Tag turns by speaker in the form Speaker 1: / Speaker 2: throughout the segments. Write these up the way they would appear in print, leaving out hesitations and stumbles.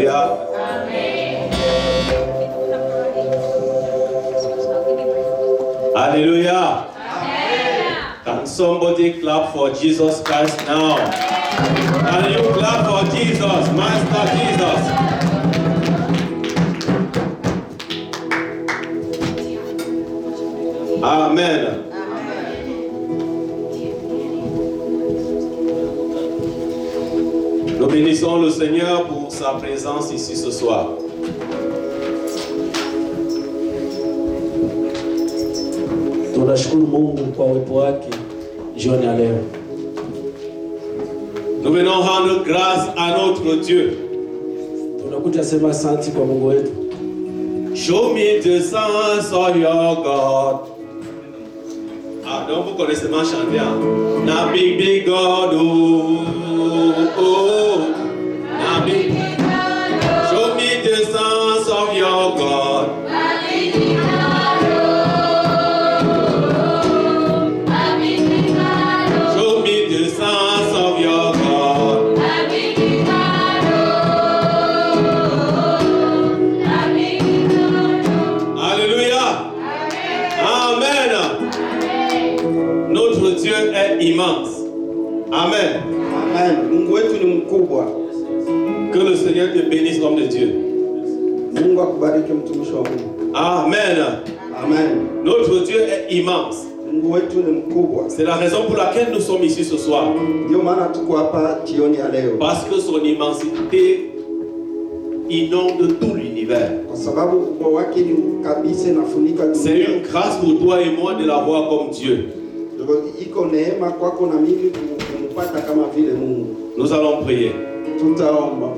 Speaker 1: Alléluia.
Speaker 2: Amen.
Speaker 1: Alléluia.
Speaker 2: Amen.
Speaker 1: Can somebody clap for Jesus Christ now? Can you clap for Jesus, Master Jesus? Amen. Nous bénissons le Seigneur pour sa présence ici ce soir.
Speaker 3: Tunashukuru Mungu kwa uwepo wake jioni ya leo.
Speaker 1: Nous venons rendre grâce à notre Dieu.
Speaker 3: Tunakuja sema asante kwa Mungu wetu.
Speaker 1: Show me the sons of your God. Ah, donc vous connaissez ma chanson. Na big big God, oh, oh. Na big big God, oh. Show me the sons of your God. Na big big God, oh. Na big big God, oh. Show me the sons of your God. Na big big God, oh. Na big big God, oh. Alléluia. Amen. Amen. Notre Dieu est immense. Amen.
Speaker 4: Amen. Mungu wetu ni mkubwa.
Speaker 1: Que le Seigneur te bénisse comme de Dieu.
Speaker 4: Mungu akubariki mtumishi wa Mungu.
Speaker 1: Amen.
Speaker 4: Amen.
Speaker 1: Notre Dieu est immense.
Speaker 4: Mungu wetu ni mkubwa.
Speaker 1: C'est la raison pour laquelle nous sommes ici ce soir.
Speaker 4: Ndio maana tuko hapa jioni ya leo.
Speaker 1: Parce que son immensité inonde tout l'univers.
Speaker 4: Kwa sababu ukubwa wake ni kabisa inafunika
Speaker 1: C'est
Speaker 4: dunia.
Speaker 1: une grâce pour toi et moi de l'avoir comme Dieu.
Speaker 4: Iko neema kwako na mimi kumpata kama vile Mungu.
Speaker 1: Nous allons prier.
Speaker 4: Tutaomba.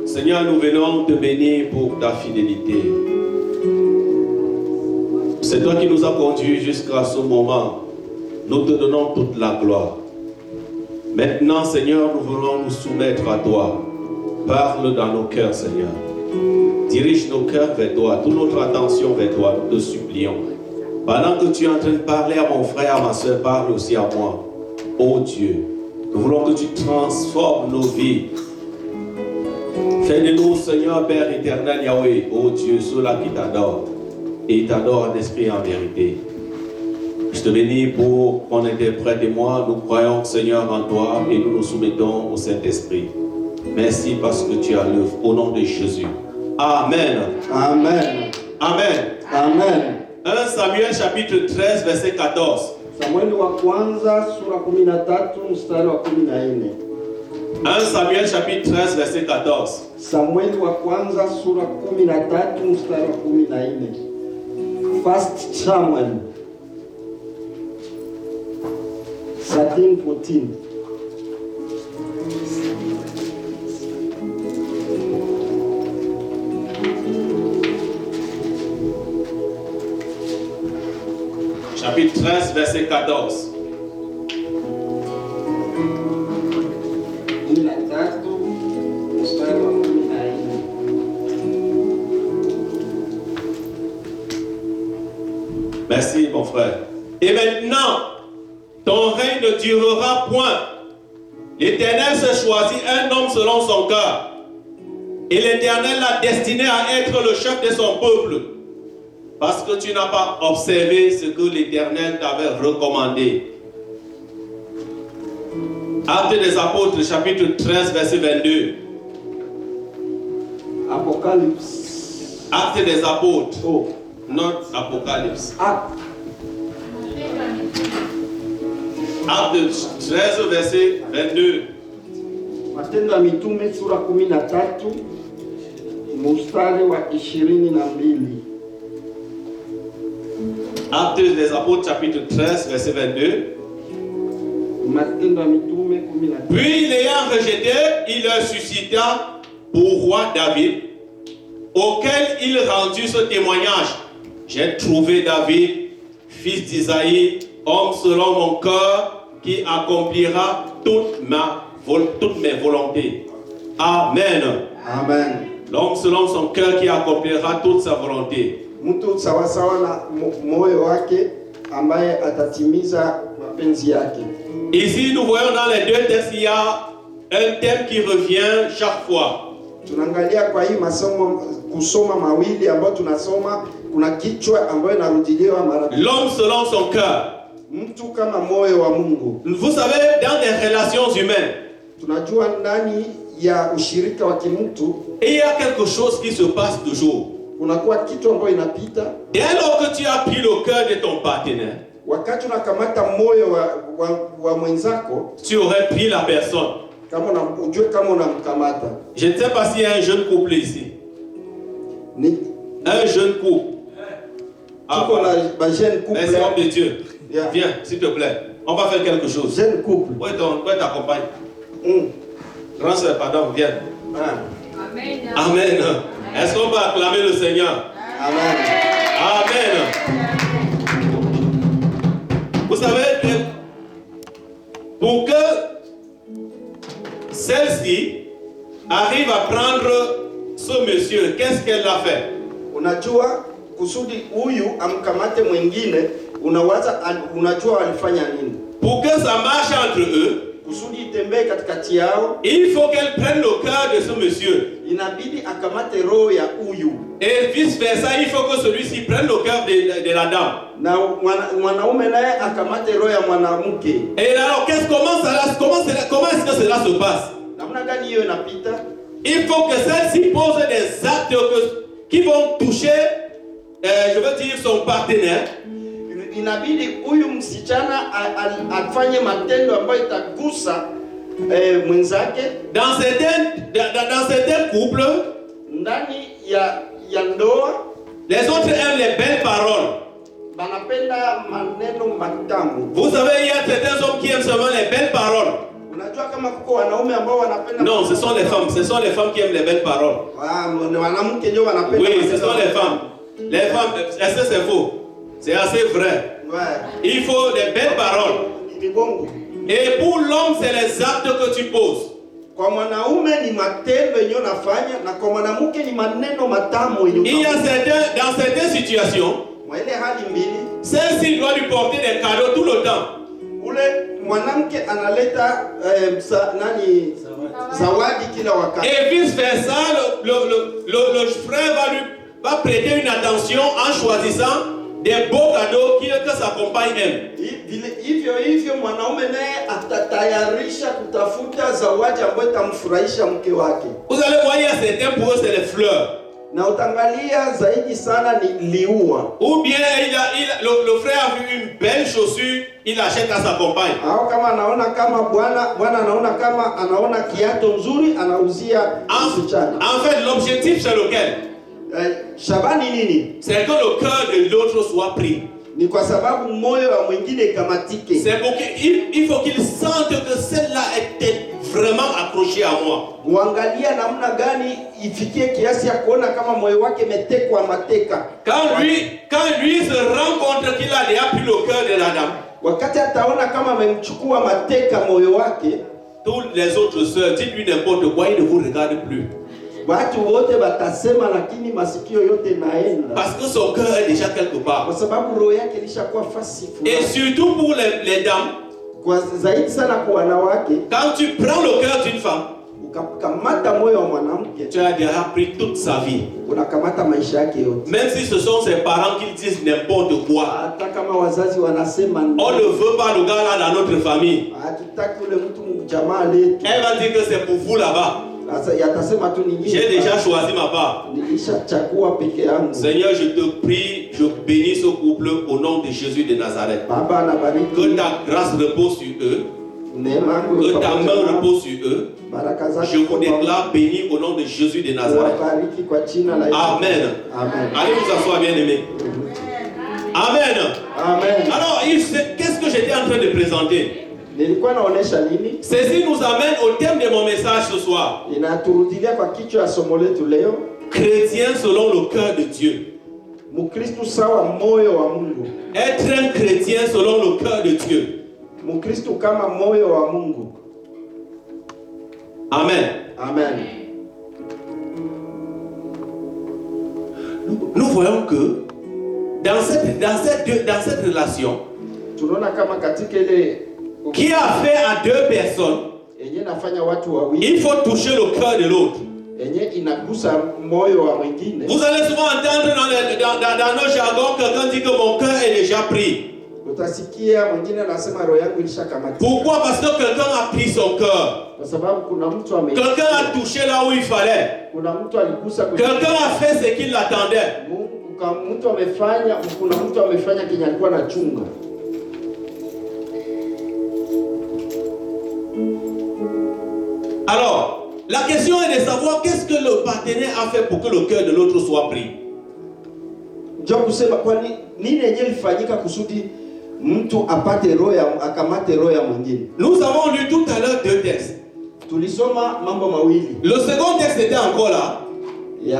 Speaker 1: Seigneur, nous venons te bénir pour ta fidélité. C'est toi qui nous as conduits jusqu'à ce moment. Nous te donnons toute la gloire. Maintenant, Seigneur, nous voulons nous soumettre à toi. Parle dans nos cœurs, Seigneur. Dirige nos cœurs vers toi, toute notre attention vers toi, nous te supplions. Pendant que tu es en train de parler à mon frère, à ma soeur, parle aussi à moi. Oh Dieu, nous voulons que tu transformes nos vies. Fais de nous, Seigneur, Père éternel, Yahweh, oh Dieu, ceux-là qui t'adorent. Et t'adorent en esprit et en vérité. Je te bénis pour qu'on interprète et moi. Nous croyons, Seigneur, en toi et nous nous soumettons au Saint-Esprit. Merci parce que tu as l'œuvre. Au nom de Jésus. Amen.
Speaker 4: Amen.
Speaker 1: Amen.
Speaker 4: Amen.
Speaker 1: 1 Samuel chapitre 13 verset 14.
Speaker 4: Samueli wa kwanza sura 13 mstari wa 14.
Speaker 1: 1 Samuel chapitre 13 verset 14.
Speaker 4: Samueli wa kwanza sura 13 mstari wa 14. First Samuel 13:14.
Speaker 1: Chapitre 13 verset 14.
Speaker 4: 13 mstari wa 14.
Speaker 1: Merci mon frère. Et maintenant, ton règne ne durera point. L'Éternel se choisit un homme selon son cœur. Et l'Éternel l'a destiné à être le chef de son peuple. Parce que tu n'as pas observé ce que l'Éternel t'avait recommandé. Actes des Apôtres, chapitre 13, verset 22.
Speaker 4: Apocalypse.
Speaker 1: Actes des Apôtres.
Speaker 4: Oh.
Speaker 1: Not Apocalypse.
Speaker 4: Acte.
Speaker 1: Actes 13, verset 22.
Speaker 4: Matendo ya Mitume sura 13 mstari wa 22.
Speaker 1: Actes des Apôtres, chapitre 13, verset 22.
Speaker 4: Matendo ya Mitume 13.
Speaker 1: Puis, l'ayant rejeté, il leur suscita pour roi David, auquel il rendit ce témoignage. J'ai trouvé David, fils d'Isaïe, homme selon mon cœur, qui accomplira toutes mes volontés. Amen.
Speaker 4: Amen.
Speaker 1: L'homme selon son cœur qui accomplira toute sa volonté.
Speaker 4: Mtu sawasawa na moyo wake ambaye atatimiza mapenzi yake.
Speaker 1: Ici, nous voyons dans les deux textes, il y a un thème qui revient chaque fois.
Speaker 4: Tunaangalia kwa hii masomo kusoma mawili ambayo tunasoma, kuna kichwa ambayo inarudiliwa mara.
Speaker 1: L'homme selon son cœur.
Speaker 4: Mtu kama moyo wa Mungu.
Speaker 1: Vous savez, dans des relations humaines,
Speaker 4: tunajua ndani ya ushirika wa kimtu,
Speaker 1: il y a quelque chose qui se passe toujours.
Speaker 4: Kunakuwa kitu ambayo inapita.
Speaker 1: Dès lors que tu as pris le cœur de ton partenaire,
Speaker 4: wakati unakamata moyo wa mwenzako,
Speaker 1: tu aurais pris la personne.
Speaker 4: Kama unajue kama unamkamata.
Speaker 1: Je ne sais pas s'il y a un jeune couple ici. Un jeune couple.
Speaker 4: Ah, jeune couple.
Speaker 1: Merci, homme de Dieu. Yeah. Viens, s'il te plaît. On va faire quelque chose.
Speaker 4: Jeune couple.
Speaker 1: Où est ta compagne? Grand soeur, pardon, viens.
Speaker 2: Amen.
Speaker 1: Amen. Est-ce qu'on va acclamer le Seigneur?
Speaker 4: Amen.
Speaker 1: Amen. Vous savez, pour que celle-ci arrive à prendre ce monsieur, qu'est-ce qu'elle a fait?
Speaker 4: Unajua kusudi huyu amkamate mwingine, unajua walifanya nini?
Speaker 1: Pour que ça marche entre eux,
Speaker 4: kusudi itembee katikati yao,
Speaker 1: il faut qu'elle prenne le cœur de ce monsieur.
Speaker 4: Inabidi akamate roho ya huyu.
Speaker 1: Et vice versa, il faut que celui-ci prenne le cœur de la dame.
Speaker 4: Na mwanaume naye akamate roho ya mwanamke.
Speaker 1: Et alors comment est-ce que cela se passe?
Speaker 4: Namna gani hiyo inapita?
Speaker 1: Il faut que celle-ci pose des actes qui vont toucher, je veux dire, son partenaire.
Speaker 4: Inabidi huyu msichana afanye matendo ambayo itagusa mwenzake.
Speaker 1: Dans certains couples,
Speaker 4: ndani ya ndoa,
Speaker 1: les autres aiment les belles paroles.
Speaker 4: Banapenda maneno matamu.
Speaker 1: Vous savez, il y a certains hommes qui aiment seulement les belles paroles.
Speaker 4: Unajua kama kuko wanaume ambao wanapenda.
Speaker 1: Non, ce sont les femmes qui aiment les belles paroles.
Speaker 4: Wanamke ndio wanapenda.
Speaker 1: Oui, ce sont les femmes. Les femmes, est-ce que c'est faux? C'est assez vrai.
Speaker 4: Ouais.
Speaker 1: Il faut des belles paroles. Et pour l'homme, c'est les actes que tu poses.
Speaker 4: Kwa mwanaume ni matendo yenyewe unafanya, na kwa mwanamke ni maneno matamu yenyewe.
Speaker 1: Il y a dans certaines situations,
Speaker 4: ile hali mbili,
Speaker 1: celle-ci doit lui porter des cadeaux tout le temps.
Speaker 4: Ule mwanamke analeta zawadi kila wakati.
Speaker 1: Et vice versa, le frère va prêter une attention en choisissant des beaux cadeaux que sa compagne aime.
Speaker 4: Hivyo mwanaume naye atatayarisha kutafuta zawadi ambayo itamfurahisha mke wake.
Speaker 1: Vous allez voir, il y a certains pour eux c'est les fleurs.
Speaker 4: Na utangalia zaidi sana ni liua.
Speaker 1: Ou bien le frère a vu une belle chaussure, il achète à sa compagne.
Speaker 4: Au kama anaona kama bwana anaona kama anaona kiatu nzuri anauzia msichana.
Speaker 1: En fait, l'objectif c'est lequel?
Speaker 4: Shabani nini?
Speaker 1: C'est que le cœur de l'autre soit pris.
Speaker 4: Ni kwa sababu moyo wa mwingine ikamatike.
Speaker 1: C'est pour qu'il faut qu'il sente que celle-là était vraiment accrochée à moi.
Speaker 4: Muangalia namna gani ifikie kiasi ya kuona kama moyo wake metekwa mateka.
Speaker 1: Quand lui se rend compte qu'il a déjà pris le cœur de la dame.
Speaker 4: Wakati ataona kama amemchukua mateka moyo wake,
Speaker 1: tous les autres sœurs, dites-lui n'importe quoi, il ne vous regarde plus.
Speaker 4: Watu wote watasema lakini masikio yote naenda.
Speaker 1: Parce que son cœur est déjà quelque part.
Speaker 4: Kwa sababu roho yake ilishakuwa fasi.
Speaker 1: Et surtout pour les dames.
Speaker 4: Kwa zaidi sana kwa wanawake.
Speaker 1: Quand tu prends le cœur d'une femme,
Speaker 4: ukamata moyo wa mwanamke,
Speaker 1: tu as déjà pris toute sa vie.
Speaker 4: Unakamata maisha yake yote.
Speaker 1: Même si ce sont ses parents qui disent n'importe quoi.
Speaker 4: Hata kama wazazi wanasema
Speaker 1: on ne veut pas le gars là dans notre famille.
Speaker 4: Hatutaki ule mtu mjamaa letu.
Speaker 1: Elle va dire que c'est pour vous là-bas. J'ai déjà choisi ma part. Seigneur, je te prie, je bénis ce couple au nom de Jésus de Nazareth. Que ta grâce repose sur eux. Que ta main repose sur eux. Je vous déclare béni au nom de Jésus de Nazareth. Amen. Allez vous asseoir, bien-aimés. Amen. Alors, qu'est-ce que j'étais en train de présenter? Ceci nous amène au thème de mon message ce soir. Chrétien selon le cœur de Dieu. Être un chrétien selon le cœur de Dieu. Amen. Nous voyons que dans cette relation qui a fait à deux personnes, il faut toucher le cœur de l'autre. Vous allez souvent entendre dans nos jargons quelqu'un dit que mon cœur est déjà pris. Pourquoi? Parce que quelqu'un a pris son cœur. Quelqu'un a touché là où il fallait. Quelqu'un a fait ce qu'il attendait. Alors, la question est de savoir qu'est-ce que le partenaire a fait pour que le cœur de l'autre soit pris. Nous avons lu tout à l'heure 2 textes. Le second texte était encore là. Il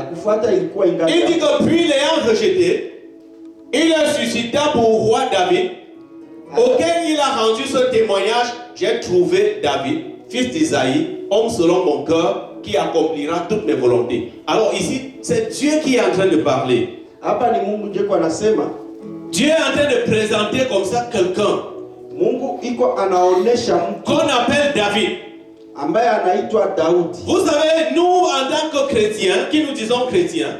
Speaker 1: dit que puis l'ayant rejeté, il a suscité pour roi David, auquel il a rendu ce témoignage: j'ai trouvé David, fils d'Isaïe, homme selon mon cœur, qui accomplira toutes mes volontés. Alors ici, c'est Dieu qui est en train de parler. Dieu est en train de présenter comme ça quelqu'un qu'on appelle David. Vous savez, nous en tant que chrétiens, qui nous disons chrétiens,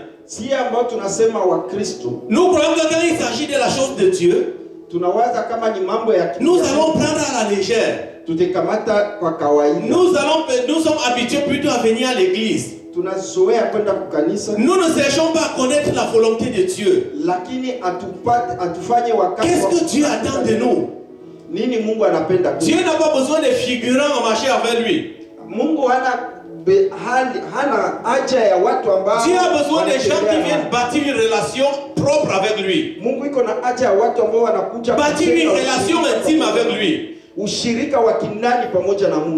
Speaker 1: nous croyons que quand il s'agit de la chose de Dieu, nous allons prendre à la légère. Nous sommes habitués plutôt à venir à l'église. Nous ne cherchons pas à connaître la volonté de Dieu. Qu'est-ce que Dieu attend de nous? Dieu n'a pas besoin de figurants à marcher avec lui. Dieu a besoin des gens qui viennent bâtir une relation propre avec lui. Bâtir une relation intime avec lui.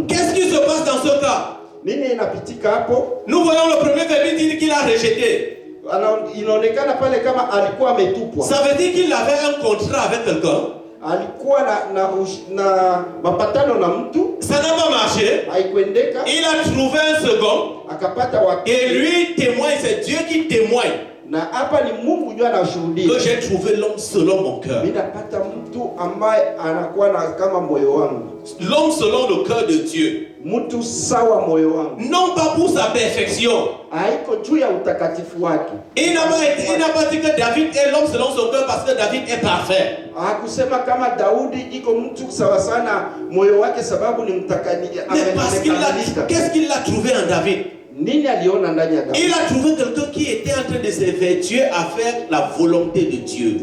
Speaker 1: Qu'est-ce qui se passe dans ce cas? Nous voyons le premier verset dire qu'il a rejeté. Ça veut dire qu'il avait un contrat avec quelqu'un. Ça n'a pas marché. Il a trouvé un second. Et lui témoigne, c'est Dieu qui témoigne que j'ai trouvé l'homme selon mon cœur. L'homme selon le cœur de Dieu. Non pas pour sa perfection. Il n'a pas dit que David est l'homme selon son cœur parce que David est parfait. Mais parce qu'il a, qu'est-ce qu'il a trouvé en David? Il a trouvé quelqu'un qui était en train de se vertuer à faire la volonté de Dieu.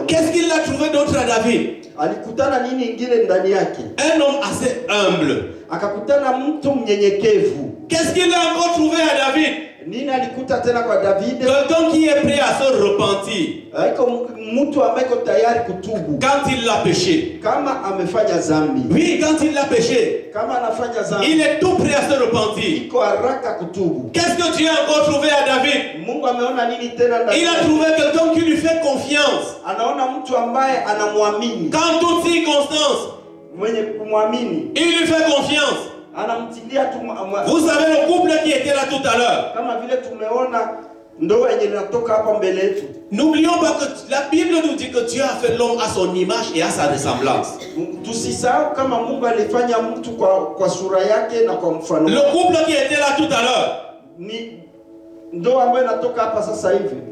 Speaker 1: Qu'est-ce qu'il a trouvé d'autre à David? Un homme assez humble. Qu'est-ce qu'il a encore trouvé à David? Quelqu'un qui est prêt à se repentir quand il l'a péché. Oui, quand il l'a péché, il est tout prêt à se repentir. Qu'est-ce que Dieu a encore trouvé à David? Il a trouvé quelqu'un qui lui fait confiance quand toutes circonstances. Il lui fait confiance. Vous savez le couple qui était là tout à l'heure. N'oublions pas que la Bible nous dit que Dieu a fait l'homme à son image et à sa ressemblance. Le couple qui était là tout à l'heure,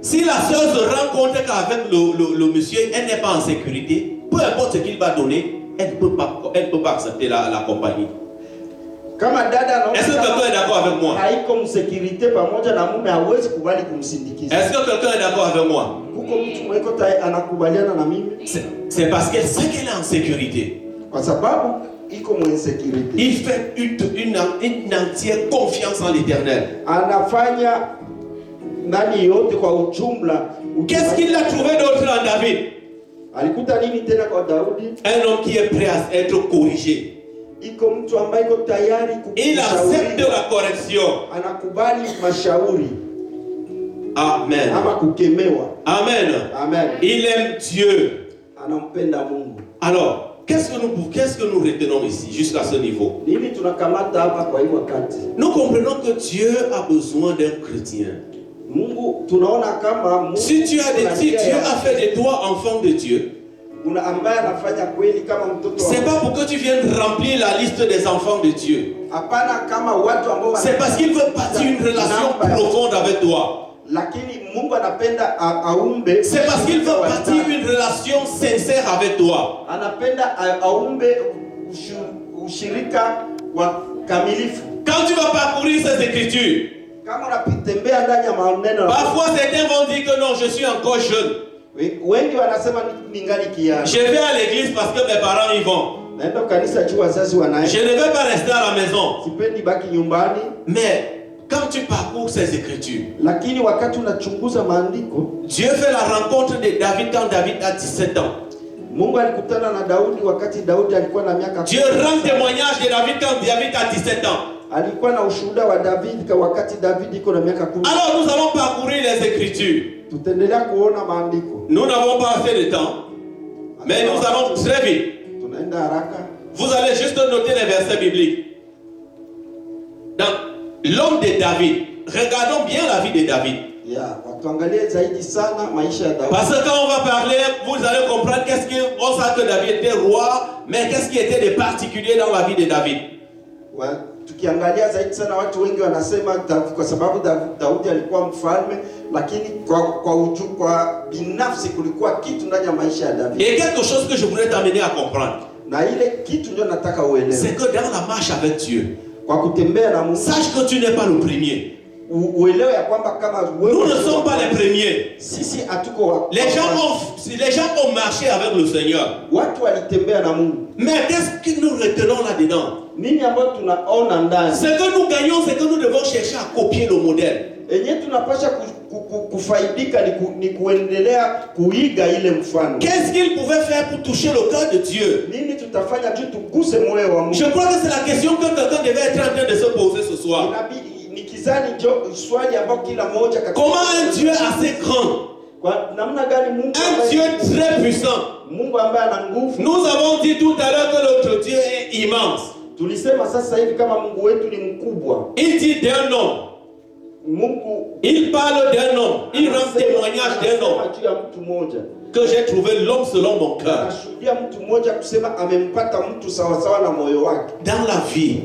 Speaker 1: si la soeur se rend compte qu'avec le monsieur, elle n'est pas en sécurité, peu importe ce qu'il va donner, elle ne peut pas accepter la compagnie. Est-ce que quelqu'un est d'accord avec moi? Est-ce que quelqu'un est d'accord avec moi? C'est parce qu'elle sait qu'elle est en sécurité. Il fait une entière confiance en l'Éternel. Qu'est-ce qu'il a trouvé d'autre en David? Un homme qui est prêt à être corrigé. Il accepte la correction. Amen. Amen. Il aime Dieu. Alors, qu'est-ce que nous retenons ici, jusqu'à ce niveau? Nous comprenons que Dieu a besoin d'un chrétien. Si Dieu a fait de toi enfant de Dieu,
Speaker 4: ambaye anafanya kweli kama mtoto.
Speaker 1: C'est pas pour que tu viennes remplir la liste des enfants de Dieu.
Speaker 4: Hapana, kama watu ambao
Speaker 1: c'est parce qu'il veut bâtir une relation profonde avec toi.
Speaker 4: Lakini Mungu anapenda aumbe.
Speaker 1: C'est parce qu'il veut bâtir une relation sincère avec toi.
Speaker 4: Anapenda aumbe ushirika wa kamilifu.
Speaker 1: Quand tu vas parcourir ces écritures, parfois certains vont dire que non, je suis encore jeune. Je vais à l'église parce que mes parents y vont. Je ne vais pas rester à la maison. Mais quand tu parcours ces écritures, Dieu fait la rencontre de David quand David a 17 ans. Dieu rend témoignage de David quand David a 17 ans. Alors nous allons parcourir les écritures. Nous n'avons pas assez de temps, mais nous allons très vite. Vous allez juste noter les versets bibliques. Dans l'homme de David, regardons bien la vie de David. Parce que quand on va parler, vous allez comprendre on sait que David était roi, mais qu'est-ce qui était de particulier dans la vie de David.
Speaker 4: Tukiangalia zaidi sana watu wengi wanasema kwa sababu Daudi alikuwa mfalme, lakini kwa binafsi kulikuwa kitu ndani ya maisha ya David.
Speaker 1: Et quelque chose que je voudrais t'amener à comprendre.
Speaker 4: Na ile kitu ndio nataka uelewe.
Speaker 1: C'est que dans la marche avec Dieu,
Speaker 4: kwa kutembea na Mungu,
Speaker 1: sache que tu n'es pas le premier.
Speaker 4: Uelewe ya kwamba kama wewe,
Speaker 1: nous ne sommes pas les premiers.
Speaker 4: Sisi hatuko
Speaker 1: les gens ont marché avec le Seigneur.
Speaker 4: Watu walitembea na Mungu.
Speaker 1: Mais qu'est-ce que nous retenons là-dedans?
Speaker 4: Nini ambayo tunaona ndani?
Speaker 1: Ce que nous gagnons, c'est que nous devons chercher à copier le modèle.
Speaker 4: Enye tunapasha kufaidika ni kuendelea kuiga ile mfano.
Speaker 1: Qu'est-ce qu'il pouvait faire pour toucher le cœur de Dieu?
Speaker 4: Nini tutafanya tu tuguse moyo wa Mungu?
Speaker 1: Je crois que c'est la question que quelqu'un devait être en train de se poser ce soir. Comment un Dieu assez grand, un Dieu très puissant? Nous avons dit tout à l'heure que notre Dieu est immense. Il dit d'un homme. Il parle d'un homme. Il rend témoignage d'un homme. Que j'ai trouvé l'homme selon mon cœur. Dans la vie,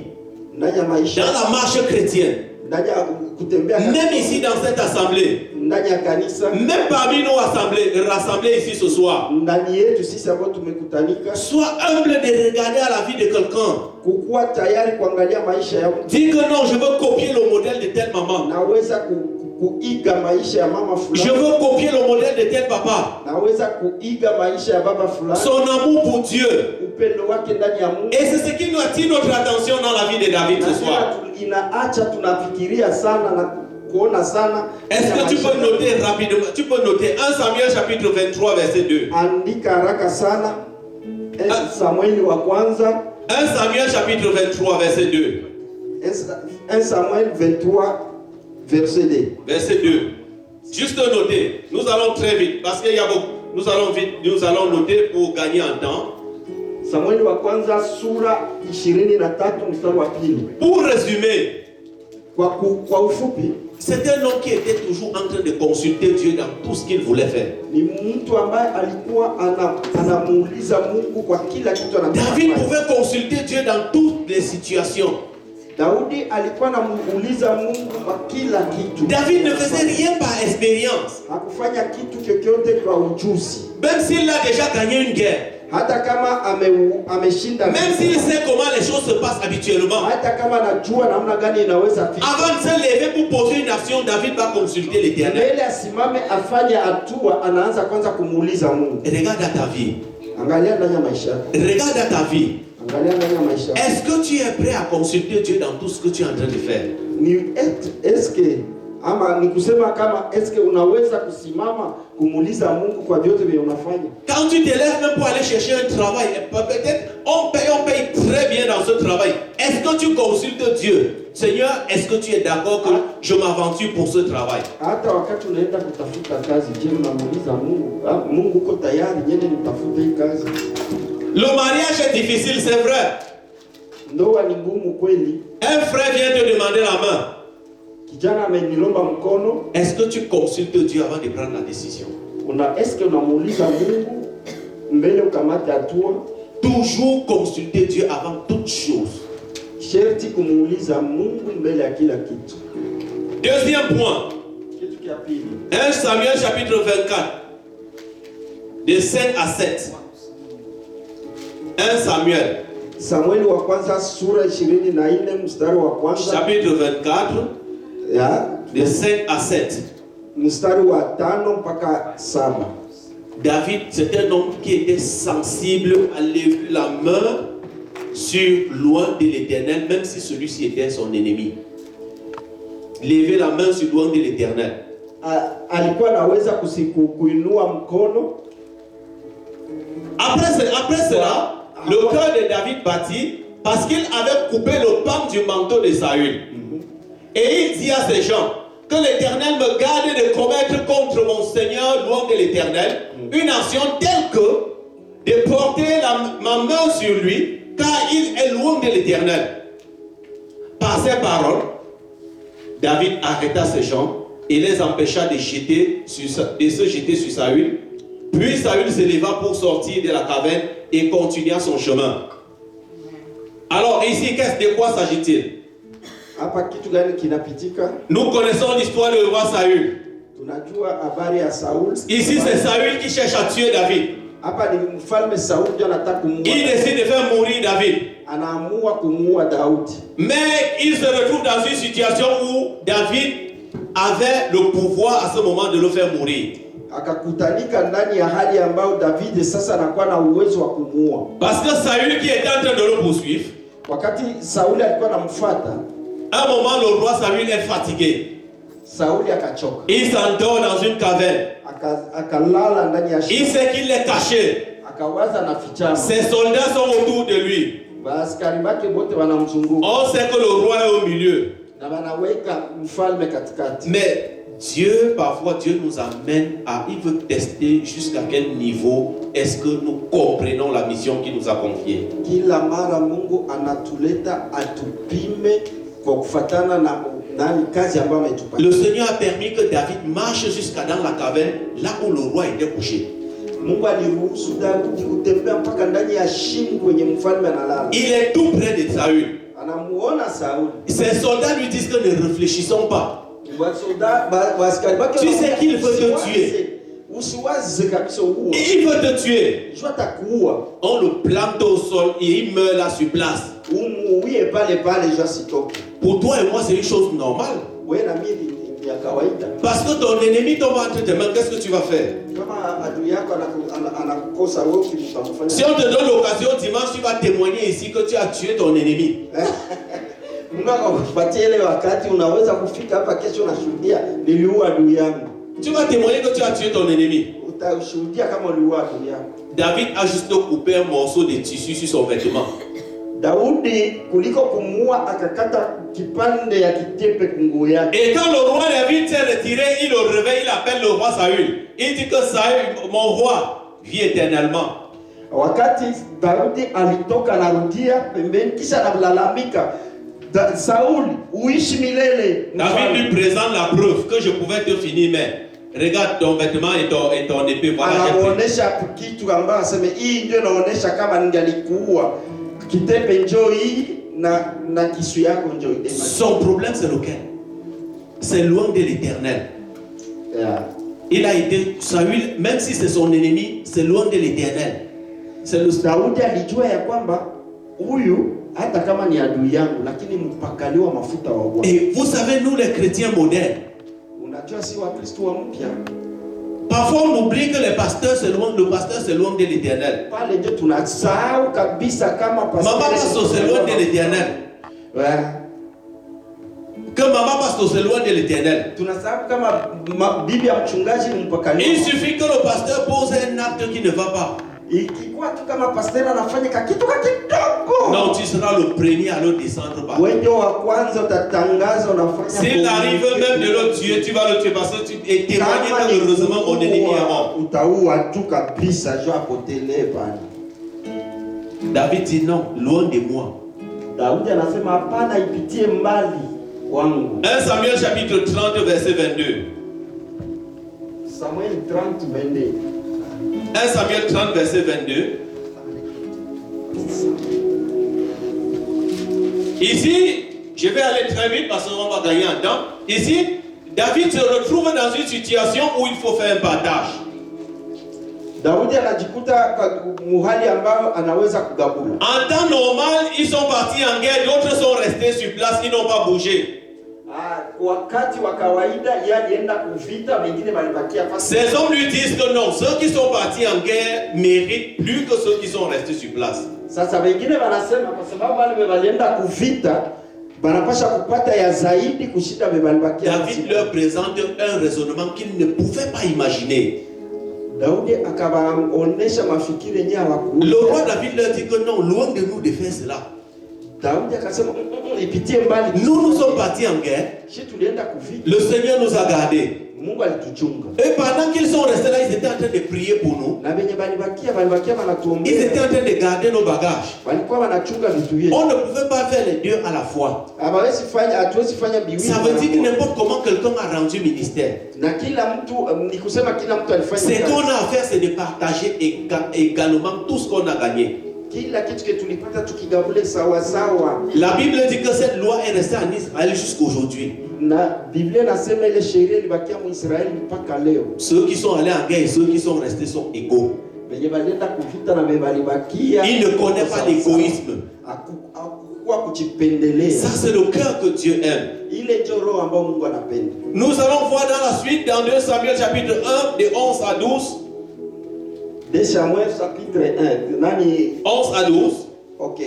Speaker 1: dans la marche chrétienne, même ici dans cette assemblée, même parmi nos rassemblés ici ce soir, sois humble de regarder à la vie de quelqu'un. Dis que non, je veux copier le modèle de telle maman. Je veux copier le modèle de tel papa. Son amour pour Dieu. Et c'est ce qui nous attire notre attention dans la vie de David ce soir. Est-ce que tu peux noter rapidement? Tu peux noter 1 Samuel chapitre 23 verset 2. 1 Samuel chapitre 23 verset 2.
Speaker 4: 1 Samuel 23 verset 2.
Speaker 1: Verset 2. Juste noter. Nous allons très vite parce qu'il y a beaucoup. Nous allons noter pour gagner en temps.
Speaker 4: Samuel wa kwanza sura 23 mstari wa pili.
Speaker 1: Pour résumer,
Speaker 4: kwa ufupi,
Speaker 1: c'est un homme qui était toujours en train de consulter Dieu dans tout ce qu'il voulait faire. David pouvait consulter Dieu dans toutes les situations. David ne faisait rien par expérience. Même s'il a déjà gagné une guerre. Même s'il sait comment les choses se passent habituellement. Avant de se lever pour poser une action, David va consulter l'Éternel. Regarde à ta vie. Regarde à ta vie. Est-ce que tu es prêt à consulter Dieu dans tout ce que tu es en train de faire? Quand tu te lèves même pour aller chercher un travail, peut-être on paye très bien dans ce travail. Est-ce que tu consultes Dieu? Seigneur, est-ce que tu es d'accord que je m'aventure pour ce travail? Le mariage est difficile, c'est vrai. Un frère vient te demander la main. Est-ce que tu consultes Dieu avant de prendre la décision?
Speaker 4: mbele ukamate hatua.
Speaker 1: Toujours consulter Dieu avant toute chose.
Speaker 4: Sherti kumuuliza Mungu mbele ya kila kitu.
Speaker 1: Deuxième point.
Speaker 4: Kitu kia pili.
Speaker 1: 1 Samuel chapitre 24. De 5 à 7. 1 Samuel.
Speaker 4: Samueli wa kwanza sura 24 mstari wa kwanza.
Speaker 1: Chapitre 24.
Speaker 4: Ya.
Speaker 1: De 5 à 7.
Speaker 4: Mstari wa 5 mpaka 7.
Speaker 1: David, c'est un homme qui était sensible à lever la main sur loin de l'Éternel, même si celui-ci était son ennemi. Lever la main sur loin de l'Éternel.
Speaker 4: Alikuwa anaweza kuinua mkono.
Speaker 1: Après cela, le cœur de David battit parce qu'il avait coupé le pan du manteau de Saül. Et il dit à ces gens, que l'Éternel me garde de commettre contre mon Seigneur, loin de l'Éternel, une action telle que de porter ma main sur lui, car il est loin de l'Éternel. Par ces paroles, David arrêta ces gens et les empêcha de se jeter sur Saül. Puis Saül se leva pour sortir de la caverne et continua son chemin. Alors ici, de quoi s'agit-il? Nous connaissons l'histoire du roi Saül. Ici, c'est Saül qui cherche à tuer David. Il décide de faire mourir David. Mais il se retrouve dans une situation où David avait le pouvoir à ce moment de le faire mourir. Parce que Saül qui était en train de le poursuivre, à un moment le roi Saül est fatigué. Il s'endort dans une caverne. Il sait qu'il est caché. Ses soldats sont autour de lui. On sait que le roi est au milieu. Mais Dieu, parfois, Dieu nous amène à... Il veut tester jusqu'à quel niveau est-ce que nous comprenons la mission qu'il nous a confiée. Le Seigneur a permis que David marche jusqu'à dans la caverne, là où le roi était couché. Il est tout près de Saül. Ses soldats lui disent que ne réfléchissons pas. Tu sais qu'il veut te tuer. Il veut te tuer. On le plante au sol et il meurt là sur place. Pour toi et moi, c'est une chose normale. Parce que ton ennemi tombe entre tes mains, qu'est-ce que tu vas faire? Si on te donne l'occasion dimanche, tu vas témoigner ici que tu as tué ton ennemi. Tu vas témoigner que tu as tué ton ennemi. David a juste coupé un morceau de tissu sur son vêtement. Et quand le roi David s'est retiré, il le réveille, il appelle le roi Saül. Il dit que Saül, mon roi, vit éternellement. David lui présente la preuve que je pouvais te finir, mais regarde ton vêtement et ton épée. Voilà. Son problème c'est lequel? C'est loin de l'Éternel. Il a été, Saül, même si c'est son ennemi, c'est loin de l'Éternel. C'est le Daudi alijua ya kwamba huyu hata kama ni adui yangu lakini mpakaliwa mafuta wa Bwana. Et vous savez, nous les chrétiens modernes, unajua si wakristo wa mpya, parfois on oublie que le pasteur c'est loin de l'Éternel. Pale ndio tunasahau kabisa kama pasteur c'est loin de l'Éternel. Ouais. Que maman pasteur c'est loin de l'Éternel. Tunasahau kama bibi ya mchungaji ni mpakaliwa. Il suffit que le pasteur pose un acte qui ne va pas. Non, tu seras le premier à le descendre par. S'il arrive même de le tuer, tu vas le tuer parce que tu es témoigné que heureusement mon ennemi est mort. David dit non, loin de moi. 1 Samuel chapitre 30 verset 22.
Speaker 4: Samuel 30 22.
Speaker 1: 1 Samuel 30, verset 22. Ici, je vais aller très vite parce qu'on va gagner un temps. Ici, David se retrouve dans une situation où il faut faire un partage.
Speaker 4: Daudi anajikuta muhali ambao anaweza kugabula.
Speaker 1: En temps normal, ils sont partis en guerre, d'autres sont restés sur place, ils n'ont pas bougé.
Speaker 4: Wakati wa kawaida yeye alienda kuvita, wengine walibakia fasi.
Speaker 1: Ces hommes lui disent que non, ceux qui sont partis en guerre méritent plus que ceux qui sont restés sur place.
Speaker 4: Sasa wengine wanasema kwa sababu wale walienda kuvita wanapasha kupata ya zaidi kushinda walibakia.
Speaker 1: David leur présente un raisonnement qu'ils ne pouvaient pas imaginer.
Speaker 4: Daudi akawaonesha mafikiri yenyewe hawakuwa.
Speaker 1: Le roi David leur dit que non, loin de nous de faire cela.
Speaker 4: Daudi akasema ipitie mbali.
Speaker 1: Nous sommes partis en guerre. Le Seigneur nous a gardés. Et pendant qu'ils sont restés là, ils étaient en train de prier pour nous. Ils étaient en train de garder nos bagages. On ne pouvait pas faire les deux à la fois. Ça veut dire que n'importe comment quelqu'un a rendu ministère. Ce qu'on a à faire, c'est de partager également tout ce qu'on a gagné. La Bible dit que cette loi est restée en Israël jusqu'à aujourd'hui. Ceux qui sont allés en guerre et ceux qui sont restés sont égaux. Il ne connaît pas l'égoïsme. Ça, c'est le cœur que Dieu aime. Nous allons voir dans la suite, dans 2 Samuel chapitre 1, de 11 à 12.
Speaker 4: 2 Samuel chapitre 1.
Speaker 1: 11 à 12.
Speaker 4: Ok.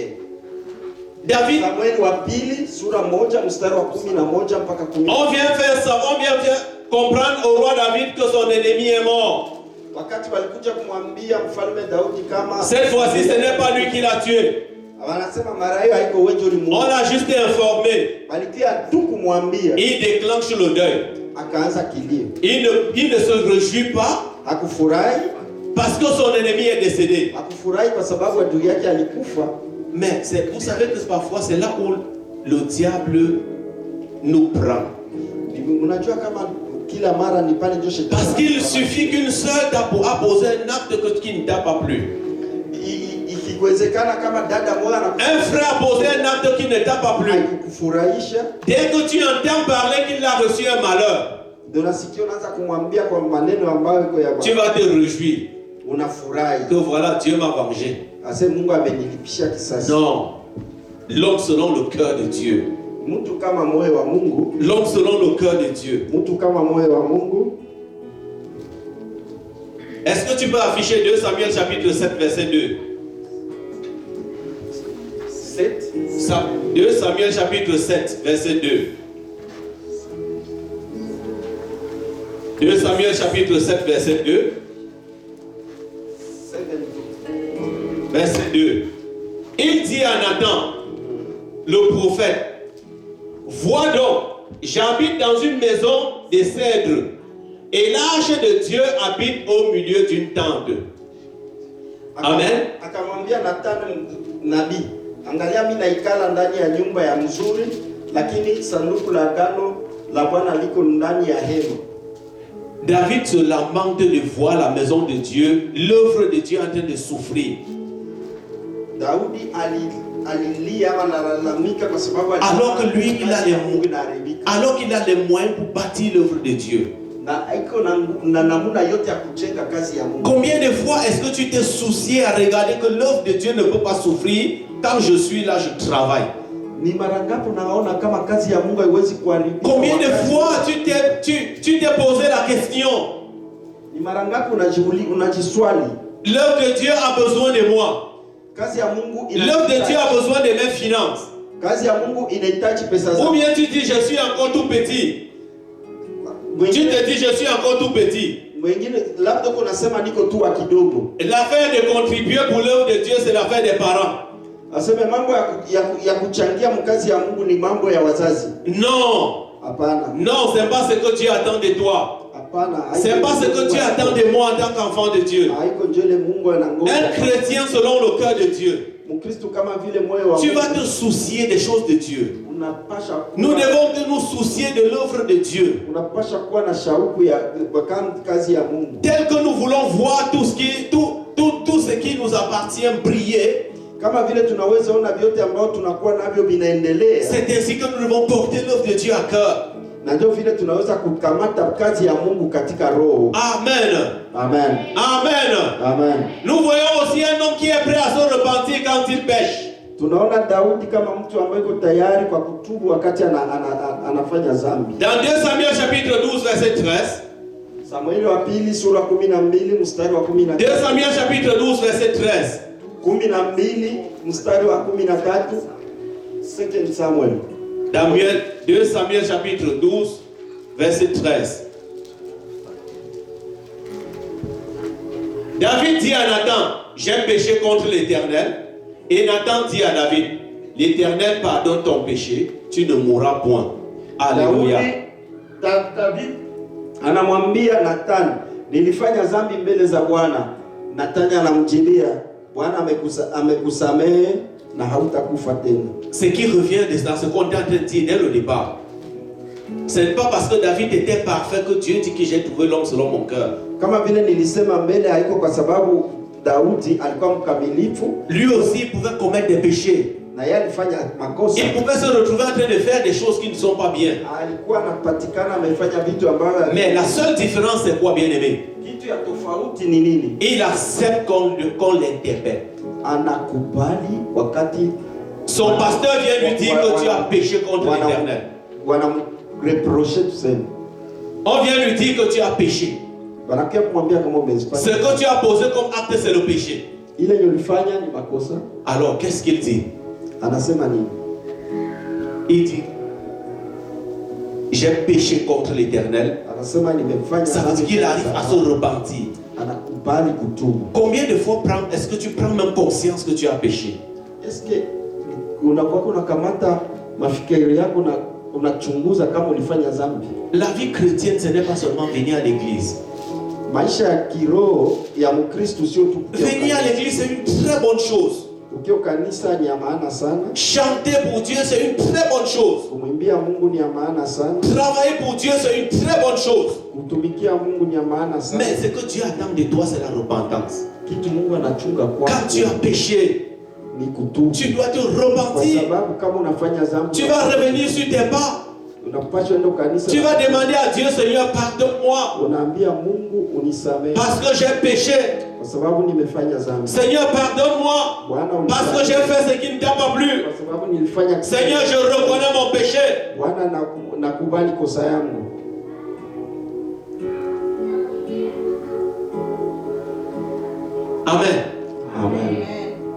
Speaker 1: David.
Speaker 4: Samuel wa pili sura moja mstari wa 11 mpaka 10.
Speaker 1: On vient faire ça, on vient comprendre au roi David que son ennemi est mort.
Speaker 4: Wakati walikuja kumwambia mfalme Daudi kama
Speaker 1: cette fois-ci ce n'est pas lui qui l'a tué.
Speaker 4: Wanasema mara hiyo haiko wewe ulimuua.
Speaker 1: On l'a juste informé.
Speaker 4: Walikia tu kumwambia.
Speaker 1: Il déclenche le deuil.
Speaker 4: Akaanza kilio.
Speaker 1: Il ne se réjouit pas.
Speaker 4: Hakufurahi.
Speaker 1: Parce que son ennemi est décédé. Mais vous savez que parfois c'est là où le diable nous prend. Parce qu'il suffit qu'une seule a posé un acte qui ne t'a pas plu. Un frère a posé un acte qui ne t'a pas plu. Dès que tu entends parler qu'il a reçu un malheur, tu vas te réjouir. Que voilà, Dieu m'a vengé. Non. L'homme selon le cœur de Dieu. L'homme selon le cœur de Dieu. Est-ce que tu peux afficher 2 Samuel chapitre 7 verset 2? 2 Samuel chapitre 7 verset 2. 2 Samuel chapitre 7 verset 2. Verset 2. Il dit à Nathan, le prophète, vois donc, j'habite dans une maison de cèdre, et l'arche de Dieu habite au milieu d'une tente. Amen.
Speaker 4: Akamwambia Nathan nabii, angalia mimi naikala ndani ya nyumba ya mzuri, lakini sanduku la agano la Bwana liko ndani ya hema.
Speaker 1: David se lamente de voir la maison de Dieu, l'œuvre de Dieu en train de souffrir. Alors que lui, alors qu'il a les moyens pour bâtir l'œuvre de Dieu. Combien de fois est-ce que tu t'es soucié à regarder que l'œuvre de Dieu ne peut pas souffrir? Quand je suis là, je travaille. Combien de fois tu t'es posé la question? L'œuvre de Dieu a besoin de moi. L'œuvre de Dieu a besoin de mes finances. Ou bien tu dis je suis encore tout petit. Tu te dis je suis encore tout petit. L'affaire de contribuer pour l'œuvre de Dieu, c'est l'affaire des parents. Non. Non, c'est pas ce que Dieu attend de toi. C'est pas ce que Dieu attend de moi en tant qu'enfant de Dieu. Un chrétien selon le cœur de Dieu. Tu vas te soucier des choses de Dieu. Nous devons nous soucier de l'œuvre de Dieu. Tel que nous voulons voir tout ce qui nous appartient briller. C'est ainsi que nous devons porter l'œuvre de Dieu à cœur.
Speaker 4: Na ndio vile tunaweza kukamata kazi ya Mungu katika roho.
Speaker 1: Amen.
Speaker 4: Amen.
Speaker 1: Amen.
Speaker 4: Amen.
Speaker 1: Nous voyons aussi un homme qui est prêt à se repentir quand il pêche.
Speaker 4: Tunaona Daudi kama mtu ambaye yuko tayari kwa kutubu wakati anafanya dhambi.
Speaker 1: Dans 2 Samuel chapitre 12 verset 13.
Speaker 4: Samueli wa pili sura 12 mstari wa 13.
Speaker 1: 2 Samuel chapitre 12 verset 13.
Speaker 4: 12 mstari wa 13. Second Samuel.
Speaker 1: 2 Samuel chapitre 12 verset 13. David dit à Nathan, j'ai péché contre l'Éternel. Et Nathan dit à David, l'Éternel pardonne ton péché, tu ne mourras point. Alléluia.
Speaker 4: David anamwambia Nathan, nilifanya dhambi mbele za Bwana. Nathan anamjibia, Bwana amekusamehe na hautakufa tena.
Speaker 1: Ce qui revient de ça, ce qu'on est en train de dire dès le départ, ce n'est pas parce que David était parfait que Dieu dit que j'ai trouvé l'homme selon mon cœur.
Speaker 4: Kama vile nilisema mbele, haiko kwa sababu Daudi alikuwa mkamilifu.
Speaker 1: Lui aussi il pouvait commettre des péchés.
Speaker 4: Na yeye alifanya makosa.
Speaker 1: Il pouvait se retrouver en train de faire des choses qui ne sont pas bien.
Speaker 4: Alikuwa anapatikana amefanya vitu ambavyo.
Speaker 1: Mais la seule différence c'est quoi, bien-aimé?
Speaker 4: Kitu ya tofauti ni nini?
Speaker 1: Il accepte qu'on l'interpelle.
Speaker 4: Anakubali wakati
Speaker 1: son pasteur vient lui dire que tu as péché contre l'Éternel. On vient lui dire que tu as péché. Ce que tu as posé comme acte, c'est le péché. Alors, qu'est-ce qu'il dit? Il dit, j'ai péché contre l'Éternel. Ça veut dire qu'il arrive à se repentir. Combien de fois est-ce que tu prends même conscience que tu as péché?
Speaker 4: Est-ce que unakamata mafikiri yako na unachunguza kama ulifanya dhambi?
Speaker 1: La vie chrétienne, ce n'est pas seulement venir à l'église.
Speaker 4: Maisha ya kiroho ya Mkristo sio tu
Speaker 1: venir à l'église, c'est une très bonne chose.
Speaker 4: Ukio kanisa ni ya maana sana.
Speaker 1: Chanter pour Dieu, c'est une très bonne chose.
Speaker 4: Kumwimbia Mungu ni ya maana sana.
Speaker 1: Travailler pour Dieu, c'est une très bonne chose.
Speaker 4: Kutumikia Mungu ni ya maana sana.
Speaker 1: Mais ce que Dieu attend de toi, c'est la repentance.
Speaker 4: Kitu Mungu anachunga kwako.
Speaker 1: Quand tu as péché, tu dois te repentir. Tu vas revenir sur tes pas. Tu vas demander à Dieu, Seigneur, pardonne-moi. Parce que j'ai péché. Seigneur, pardonne-moi. Parce que j'ai fait ce qui ne t'a pas plu. Seigneur, je reconnais mon péché. Amen.
Speaker 4: Amen.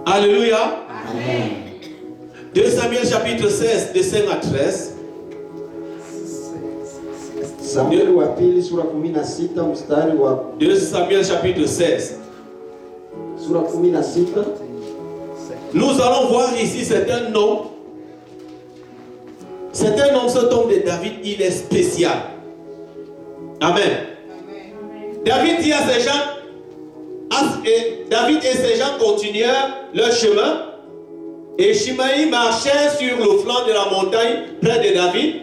Speaker 1: Alléluia.
Speaker 4: Amen.
Speaker 1: 2 Samuel chapitre 16, de 5 à 13.
Speaker 4: Samuel wa pili sura 16 mstari wa
Speaker 1: 2 Samuel chapitre 16.
Speaker 4: Sura 16.
Speaker 1: Nous allons voir ici, c'est un homme. C'est un homme, cet homme de David, il est spécial. Amen. Amen. David dit à ces gens, David et ses gens continuèrent leur chemin. Et Shimei marchait sur le flanc de la montagne près de David.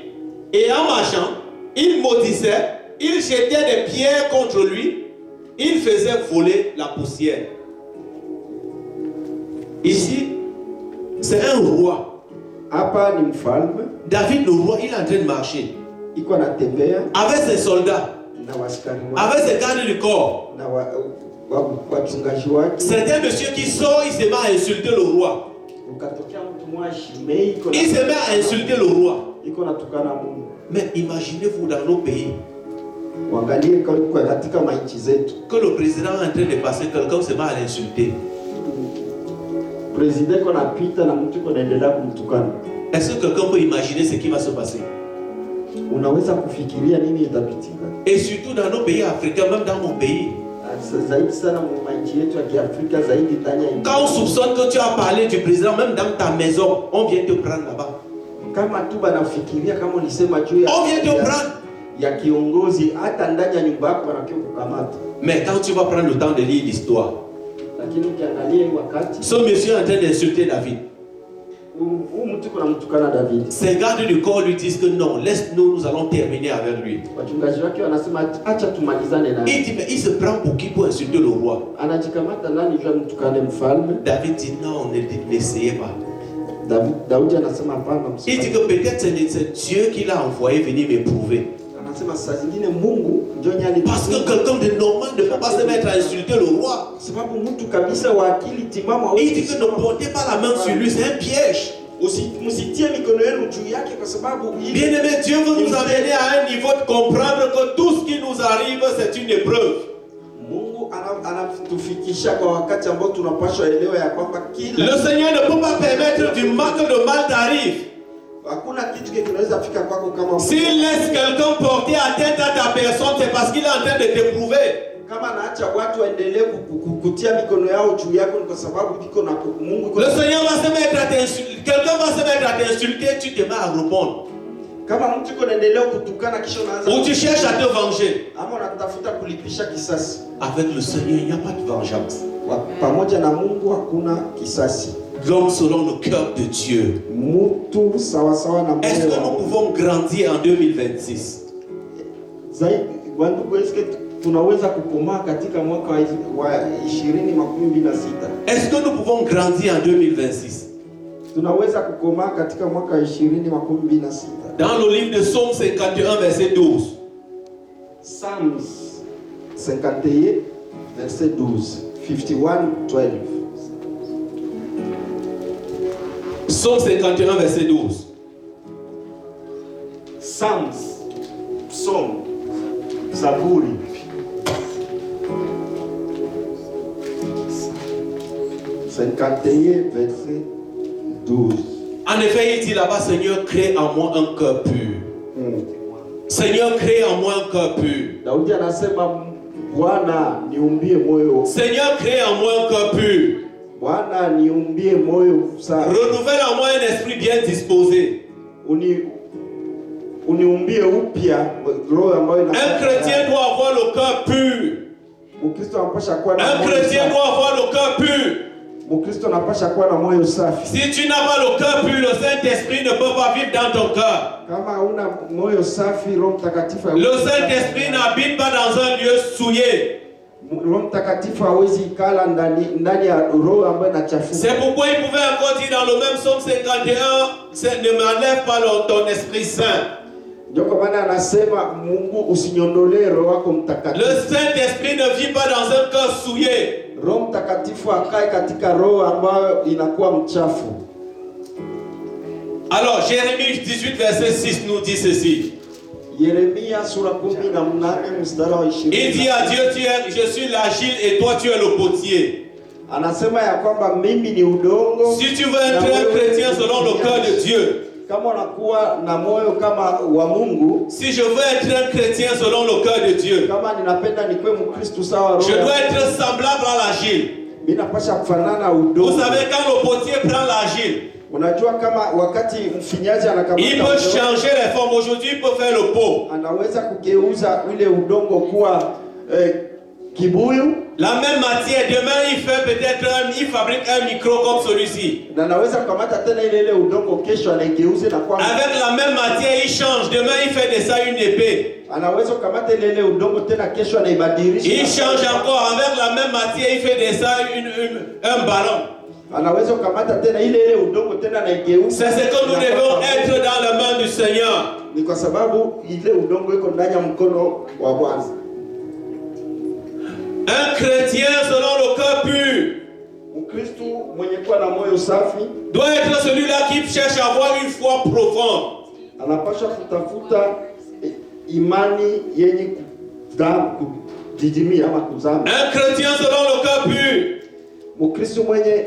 Speaker 1: Et en marchant, il maudissait, il jetait des pierres contre lui, il faisait voler la poussière. Ici, c'est un roi. David le roi, il est en train de marcher. Avec ses soldats, avec ses gardes du corps. C'est un monsieur qui sort, il se met à insulter le roi. Il se met à insulter le roi. Mais imaginez-vous dans nos pays que le président est en train de passer, quelqu'un se met à l'insulter. Est-ce que quelqu'un peut imaginer ce qui va se passer? Et surtout dans nos pays africains, même dans mon pays. Quand on soupçonne que tu as parlé du président, même dans ta maison, on vient te prendre là-bas. On vient te prendre. Mais quand tu vas prendre le temps de lire l'histoire,
Speaker 4: lakini ukiangalia wakati
Speaker 1: ce monsieur est en train d'insulter David.
Speaker 4: mtu kuna mtukana David.
Speaker 1: Ses gardes du corps lui disent que non, laisse-nous, nous allons terminer avec lui.
Speaker 4: Wachungaji wake wanasema acha tumalizane naye.
Speaker 1: Il dit mais il se prend pour qui pour insulter le roi?
Speaker 4: Anajikamata nani jua mtukane mfalme?
Speaker 1: David dit non, n'essayez pas.
Speaker 4: Daudi anasema hapana.
Speaker 1: Il dit que peut-être c'est Dieu qui l'a envoyé venir m'éprouver.
Speaker 4: Anasema saa zingine Mungu ndio nyali.
Speaker 1: Parce que quelqu'un de normal ne peut pas se mettre à insulter le roi.
Speaker 4: Sababu mtu kabisa wa akili timamu hawezi.
Speaker 1: Il dit que ne portez pas la main sur lui, c'est un piège.
Speaker 4: Msitie mikono yenu juu yake kwa sababu
Speaker 1: bien-aimé, Dieu veut nous amener à un niveau de comprendre que tout ce qui nous arrive c'est une épreuve.
Speaker 4: Mungu anatufikisha kwa wakati ambao tunapaswa elewa ya kwamba kila
Speaker 1: le Seigneur ne peut pas permettre du mal que le mal t'arrive.
Speaker 4: Hakuna kitu kinaweza fika kwako kama
Speaker 1: s'il laisse quelqu'un porter atteinte à ta personne, c'est parce qu'il est en train de t'éprouver.
Speaker 4: Kama anaacha watu waendelee kutia mikono yao juu yako ni kwa sababu biko na Mungu.
Speaker 1: Le Seigneur va se mettre à t'insulter, quelqu'un va se mettre à t'insulter, tu te mets à répondre.
Speaker 4: Kama mtu yuko anaendelea kutukana kisha unaanza
Speaker 1: ou tu cherches à te venger.
Speaker 4: Ama unatafuta kulipisha kisasi.
Speaker 1: Avec le Seigneur, il n'y a pas de vengeance.
Speaker 4: Pamoja na Mungu hakuna kisasi.
Speaker 1: L'homme selon le cœur de Dieu.
Speaker 4: Mtu sawa sawa na Mungu.
Speaker 1: Est-ce que nous pouvons grandir en 2026?
Speaker 4: Zaidi wandugu, est-ce que tunaweza kukomaa katika mwaka wa 2026?
Speaker 1: Est-ce que nous pouvons grandir en 2026?
Speaker 4: Tunaweza kukomaa katika mwaka wa 2026.
Speaker 1: Dans le livre de Psaume 51 verset 12.
Speaker 4: Psalms 51 verset 12. 51:12.
Speaker 1: Psaume 51 verset 12.
Speaker 4: Psalm Zaburi 51 verset 12.
Speaker 1: En effet, il dit là-bas, Seigneur, crée en moi un cœur pur. Seigneur, crée en moi un cœur pur.
Speaker 4: Daudi anasema Bwana niumbie moyo.
Speaker 1: Seigneur, crée en moi un cœur pur.
Speaker 4: Bwana niumbie moyo safi.
Speaker 1: Renouvelle en moi un esprit bien disposé.
Speaker 4: Uniumbie upya roho ambayo
Speaker 1: un chrétien doit avoir le cœur pur.
Speaker 4: Mkristo anapaswa kuwa na
Speaker 1: un chrétien doit avoir le cœur pur.
Speaker 4: Mkristo anapaswa kuwa na moyo safi.
Speaker 1: Si tu n'as pas le cœur pur, le Saint-Esprit ne peut pas vivre dans ton cœur.
Speaker 4: Kama huna moyo safi, Roho Mtakatifu
Speaker 1: le Saint-Esprit n'habite pas dans un lieu souillé.
Speaker 4: Roho Mtakatifu hawezi kala ndani ya roho ambayo inachafuka.
Speaker 1: C'est pourquoi il pouvait encore dire dans le même psaume 51, ne m'enlève pas ton Esprit Saint.
Speaker 4: Ndio maana anasema Mungu usinyondolee roho wako mtakatifu.
Speaker 1: Le Saint-Esprit ne vit pas dans un cœur souillé.
Speaker 4: Roho Mtakatifu akae katika roho ambayo inakuwa mchafu.
Speaker 1: Alors Jérémie 18 verset 6 nous dit ceci.
Speaker 4: Yeremia sura 18 mstari wa 20.
Speaker 1: Il dit à Dieu, je suis l'argile et toi tu es le potier.
Speaker 4: Anasema ya kwamba mimi ni udongo.
Speaker 1: Si tu veux être un chrétien selon le cœur de Dieu.
Speaker 4: Kama unakuwa na moyo kama wa Mungu.
Speaker 1: Si je veux être un chrétien selon le cœur de Dieu.
Speaker 4: Kama ninapenda nikuwe Mkristo sawa roho.
Speaker 1: Je dois être semblable à l'argile.
Speaker 4: Mimi napasha kufanana udongo.
Speaker 1: Vous savez quand le potier prend l'argile.
Speaker 4: Unajua kama wakati mfinyaji anakamata
Speaker 1: il peut changer les formes. Aujourd'hui il peut faire le pot.
Speaker 4: Anaweza kugeuza ile udongo kuwa kibuyu.
Speaker 1: La même matière, demain il fait peut-être il fabrique un micro comme celui-ci.
Speaker 4: Na anaweza kukamata tena ile udongo kesho anaigeuza na kwa
Speaker 1: avec la même matière il change. Demain il fait de ça une épée.
Speaker 4: Anaweza kukamata ile udongo tena kesho anaibadilisha.
Speaker 1: Il change encore avec la même matière il fait de ça un ballon.
Speaker 4: Anaweza kukamata tena ile udongo tena anaigeuza.
Speaker 1: C'est ce que nous devons être dans la main du Seigneur.
Speaker 4: Ni kwa sababu ile udongo iko ndani ya mkono wa Bwana.
Speaker 1: Un chrétien selon le cœur pur.
Speaker 4: Mkristo mwenye kuwa na moyo safi
Speaker 1: doit être celui-là qui cherche à avoir une foi profonde.
Speaker 4: Anapaswa kutafuta imani yenye kudidimia ama kuzama.
Speaker 1: Un chrétien selon le cœur pur.
Speaker 4: Mkristo mwenye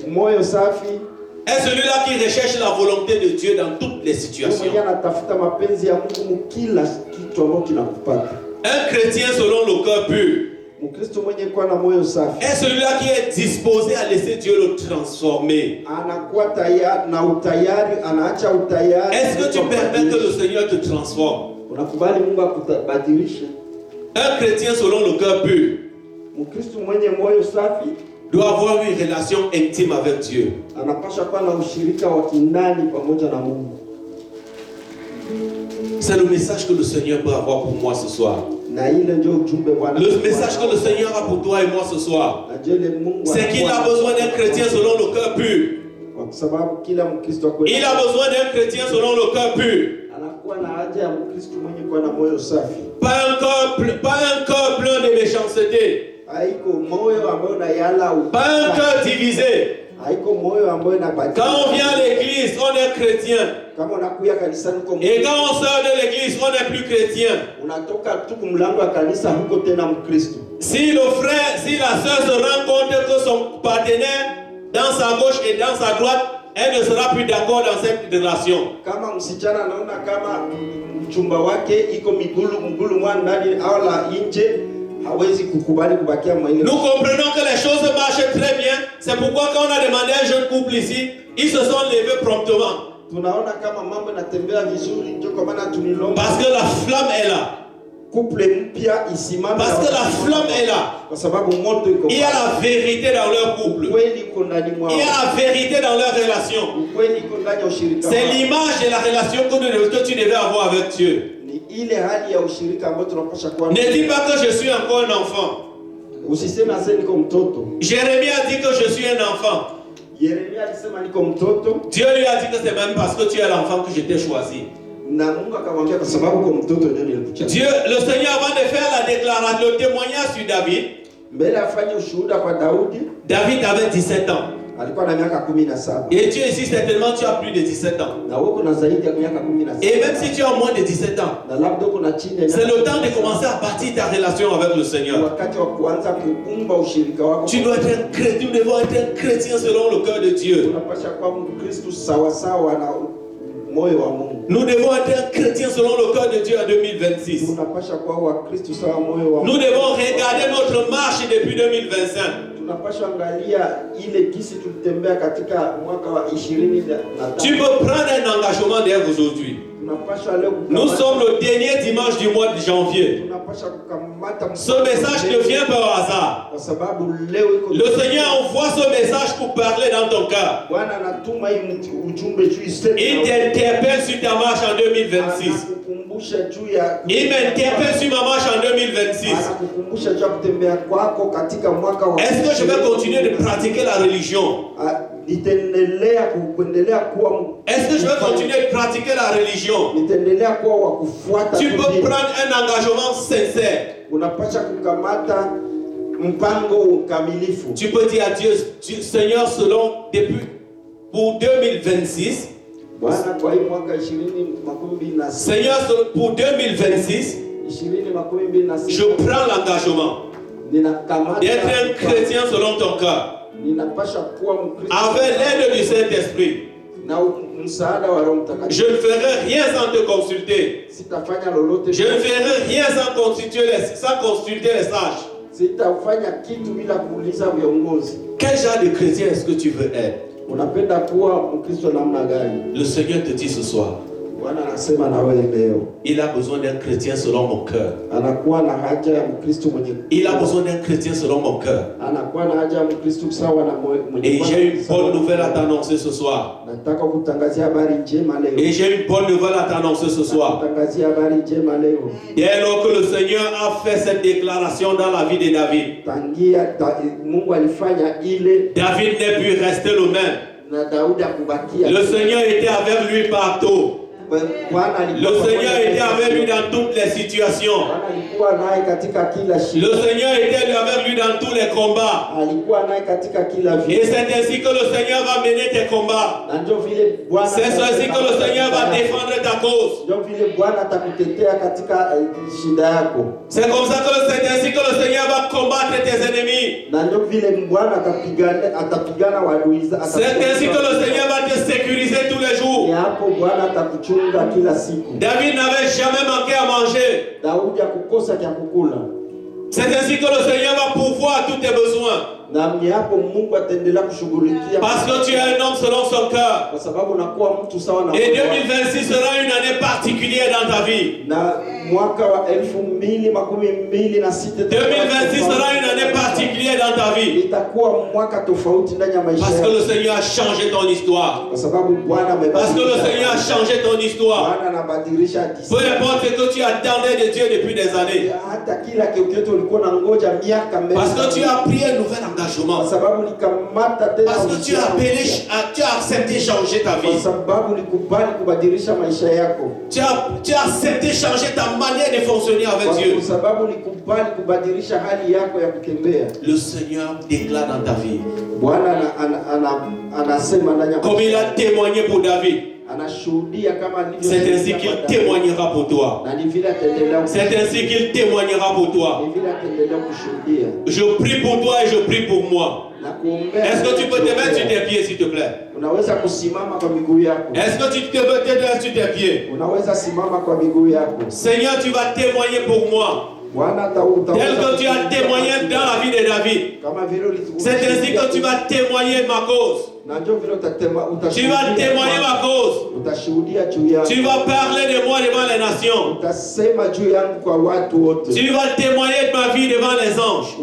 Speaker 4: moyo safi
Speaker 1: est celui-là qui recherche la volonté de Dieu dans toutes les situations.
Speaker 4: Anatafuta mapenzi ya Mungu kila kitu ambacho kinakupata.
Speaker 1: Un chrétien selon le cœur pur
Speaker 4: Mkristo mwenye kuwa na moyo safi
Speaker 1: est celui-là qui est disposé à laisser Dieu le transformer.
Speaker 4: Anakuwa tayari na utayari, anaacha utayari.
Speaker 1: Est-ce que tu permets que le Seigneur te transforme?
Speaker 4: Unakubali Mungu akubadilishe?
Speaker 1: Un chrétien selon le cœur pur
Speaker 4: Mkristo mwenye moyo safi
Speaker 1: doit avoir une relation intime avec Dieu.
Speaker 4: anapaswa kuwa na ushirika wa kindani pamoja na Mungu.
Speaker 1: C'est le message que le Seigneur peut avoir pour moi ce soir.
Speaker 4: Na ile ndio ujumbe Bwana.
Speaker 1: Le message que le Seigneur a pour toi et moi ce soir, c'est qu'il a besoin d'un chrétien selon le cœur pur.
Speaker 4: Kwa sababu kila Mkristo
Speaker 1: Il a besoin d'un chrétien selon le cœur pur.
Speaker 4: anakuwa na haja ya Mkristo mwenye kuwa na moyo safi.
Speaker 1: Pas un cœur plein de méchanceté.
Speaker 4: Haiko moyo ambayo unayala
Speaker 1: Pas un cœur divisé.
Speaker 4: haiko moyo ambayo inabaki.
Speaker 1: Quand on vient à l'église, on est chrétien.
Speaker 4: Kama unakuja kanisani kwa
Speaker 1: Et quand on sort de l'église, on n'est plus chrétien.
Speaker 4: unatoka tu kumlango wa kanisa huko tena Mkristo.
Speaker 1: Si le frère, si la sœur se rend compte que son partenaire dans sa gauche et dans sa droite, elle ne sera plus d'accord dans cette relation.
Speaker 4: Kama msichana anaona kama mchumba wake iko migulu mwa ndani au la nje, hawezi kukubali kubakia mwa ile.
Speaker 1: Nous comprenons que les choses marchent très bien. C'est pourquoi quand on a demandé à un jeune couple ici, ils se sont levés promptement.
Speaker 4: Tunaona kama mambo yanatembea vizuri, ndio kwa maana tunilomba.
Speaker 1: Parce que la flamme est là.
Speaker 4: Couple mpya isimame.
Speaker 1: Parce que la flamme est là.
Speaker 4: Kwa sababu moto iko.
Speaker 1: Il y a la vérité dans leur couple.
Speaker 4: Kweli iko ndani mwao.
Speaker 1: Il y a la vérité dans leur relation.
Speaker 4: Kweli iko ndani ya ushirika.
Speaker 1: C'est l'image de la relation que tu devais avoir avec Dieu.
Speaker 4: Ni ile hali ya ushirika ambayo tunapaswa kuwa.
Speaker 1: Ne dis pas que je suis encore un enfant.
Speaker 4: Usiseme ase niko mtoto.
Speaker 1: Jérémie a dit que je suis un enfant.
Speaker 4: Yeremia alisema niko mtoto.
Speaker 1: Dieu lui a dit que c'est même parce que tu es l'enfant que je t'ai choisi.
Speaker 4: Na Mungu akamwambia kwa sababu uko mtoto ndio nilikuchagua.
Speaker 1: Dieu, le Seigneur, avant de faire la déclaration, le témoignage sur David,
Speaker 4: mbele afanye ushuhuda kwa Daudi.
Speaker 1: David avait 17 ans.
Speaker 4: Alikuwa na miaka 17.
Speaker 1: Et Dieu ici, certainement, tu as plus de 17 ans.
Speaker 4: Na wewe kuna zaidi ya miaka 17.
Speaker 1: Et même si tu as moins de 17 ans,
Speaker 4: na labda kuna chini ya
Speaker 1: c'est le temps de commencer à bâtir ta relation avec le Seigneur.
Speaker 4: wakati wa kuanza kuumba ushirika wako.
Speaker 1: Tu dois être un chrétien, nous devons être un chrétien selon le cœur de Dieu.
Speaker 4: Unapaswa kuwa Mkristo sawa sawa na moyo wa Mungu.
Speaker 1: Nous devons être un chrétien selon le cœur de Dieu en 2026.
Speaker 4: Tunapaswa kuwa Wakristo sawa moyo wa Mungu.
Speaker 1: Nous devons regarder notre marche depuis 2025.
Speaker 4: Tunapaswa angalia ile kisi tulitembea katika mwaka wa 2025.
Speaker 1: Tu peux prendre un engagement dès aujourd'hui. Nous sommes le dernier dimanche du mois de janvier. Ce message ne vient pas au hasard. Le Seigneur envoie ce message pour parler dans ton cœur. Il t'interpelle sur ta marche en 2026. Il m'interpelle sur ma marche en 2026. Est-ce que je vais continuer de pratiquer la religion? Est-ce que je vais continuer de pratiquer la religion? Tu peux prendre un engagement sincère. Tu peux dire à Dieu, Seigneur, pour 2026, Seigneur, pour 2026, je prends l'engagement d'être un chrétien selon ton cœur, avec l'aide du Saint-Esprit. Je ne ferai rien sans te consulter. Je ne ferai rien sans consulter les sages. Quel genre de chrétien est-ce que tu veux être? Le Seigneur te dit ce soir, il a besoin d'un chrétien selon mon cœur. Il a besoin d'un chrétien selon mon cœur. Et j'ai une bonne nouvelle à t'annoncer ce soir. Et j'ai une bonne nouvelle à t'annoncer ce soir. Dès lors que le Seigneur a fait cette déclaration dans la vie de David, David n'est plus resté le même. Le Seigneur était avec lui partout. Le Seigneur était avec lui dans toutes les situations. Le Seigneur était avec lui dans tous les combats. Et c'est ainsi que le Seigneur va mener tes combats. C'est ainsi que le Seigneur va défendre ta cause. C'est comme ça que c'est ainsi que le Seigneur va combattre tes ennemis. C'est ainsi que le Seigneur va te sécuriser tous les jours. David n'avait jamais manqué à manger. C'est ainsi que le Seigneur va pourvoir tous tes besoins. Parce que tu es un homme selon son cœur. Et 2026 sera une année particulière dans ta vie.
Speaker 4: mwaka wa 2026
Speaker 1: 2026 sera une année particulière dans ta vie.
Speaker 4: itakuwa mwaka tofauti ndani ya maisha
Speaker 1: Parce que
Speaker 4: yako.
Speaker 1: le Seigneur a changé ton histoire.
Speaker 4: Kwa sababu Bwana
Speaker 1: Parce que le
Speaker 4: amebadilisha.
Speaker 1: Seigneur a changé ton histoire.
Speaker 4: Bwana anabadilisha
Speaker 1: Peu
Speaker 4: hadithi.
Speaker 1: importe ce que tu attendais de Dieu depuis des années.
Speaker 4: Hata kila kitu ulikuwa unangoja miaka mbele.
Speaker 1: Parce que tu as pris un nouvel engagement.
Speaker 4: Kwa sababu nikamata tena.
Speaker 1: Parce que tu as appelé, tu as accepté changer ta
Speaker 4: Kwa
Speaker 1: vie.
Speaker 4: sababu nikubali kubadilisha maisha yako.
Speaker 1: Tu as accepté changer ta manière de fonctionner avec Dieu.
Speaker 4: Kwa sababu nikubali kubadilisha hali yako ya kutembea.
Speaker 1: Le Seigneur déclare dans ta vie.
Speaker 4: Bwana anasema ndani ya
Speaker 1: Comme il a témoigné pour David.
Speaker 4: Anashuhudia kama alivyo.
Speaker 1: C'est ainsi qu'il témoignera pour toi.
Speaker 4: Na ni vile ataendelea.
Speaker 1: C'est ainsi qu'il témoignera pour toi.
Speaker 4: Ni vile ataendelea kushuhudia.
Speaker 1: Je prie pour toi et je prie pour moi. Est-ce que tu peux te mettre sur tes pieds, s'il te plaît?
Speaker 4: Unaweza kusimama kwa miguu yako.
Speaker 1: Est-ce que tu peux te mettre sur tes pieds?
Speaker 4: Unaweza simama kwa miguu yako.
Speaker 1: Seigneur, tu vas témoigner pour moi. Tel que tu as témoigné dans la vie de David. C'est ainsi que tu vas témoigner ma cause. Tu vas témoigner ma cause. Tu vas parler de moi devant les nations. Tu vas témoigner de ma vie devant les anges.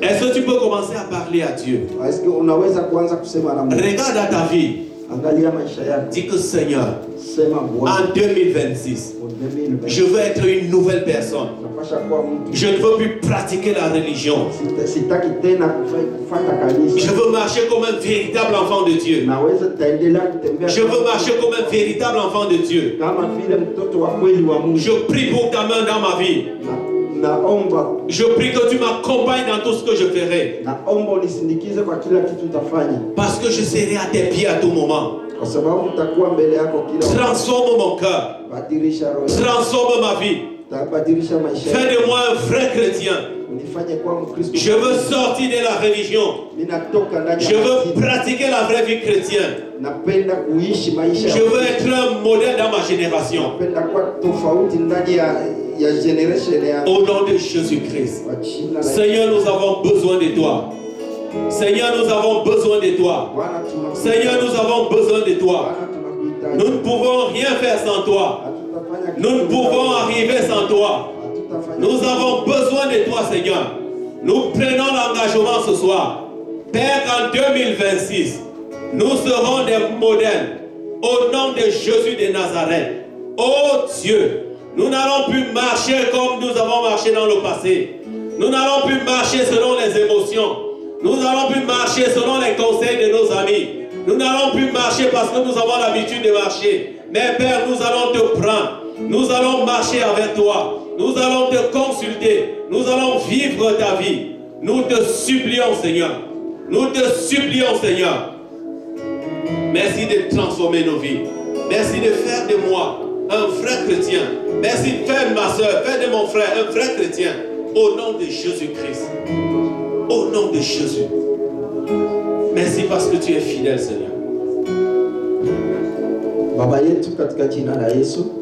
Speaker 1: Est-ce que tu peux commencer à parler à Dieu? Regarde à ta vie. Dis que Seigneur, en 2026, je veux être une nouvelle personne. Je ne veux plus pratiquer la religion. Je veux marcher comme un véritable enfant de Dieu. Je veux marcher comme un véritable enfant de Dieu. Je prie pour ta main dans ma vie. Je prie que tu m'accompagnes dans tout ce que je ferai. Parce que je serai à tes pieds à tout moment. Transforme mon cœur. Transforme ma vie. Fais de moi un vrai chrétien. Je veux sortir de la religion. Je veux pratiquer la vraie vie chrétienne. Je veux être un modèle dans ma génération. Au nom de Jésus-Christ. Seigneur, nous avons besoin de toi. Seigneur, nous avons besoin de toi. Seigneur, nous avons besoin de toi. Nous ne pouvons rien faire sans toi. Nous ne pouvons arriver sans toi. Nous avons besoin de toi, Seigneur. Nous prenons l'engagement ce soir. Père, qu'en 2026, nous serons des modèles au nom de Jésus de Nazareth. Oh Dieu, nous n'allons plus marcher comme nous avons marché dans le passé. Nous n'allons plus marcher selon les émotions. Nous n'allons plus marcher selon les conseils de nos amis. Nous n'allons plus marcher parce que nous avons l'habitude de marcher. Mais Père, nous allons te prendre. Nous allons marcher avec toi. Nous allons te consulter. Nous allons vivre ta vie. Nous te supplions, Seigneur. Nous te supplions, Seigneur. Merci de transformer nos vies. Merci de faire de moi un vrai chrétien. Merci de faire de ma soeur, faire de mon frère un vrai chrétien. Au nom de Jésus-Christ. Au nom de Jésus. Merci parce que tu es fidèle, Seigneur.
Speaker 4: Baba yetu katika jina la Yesu.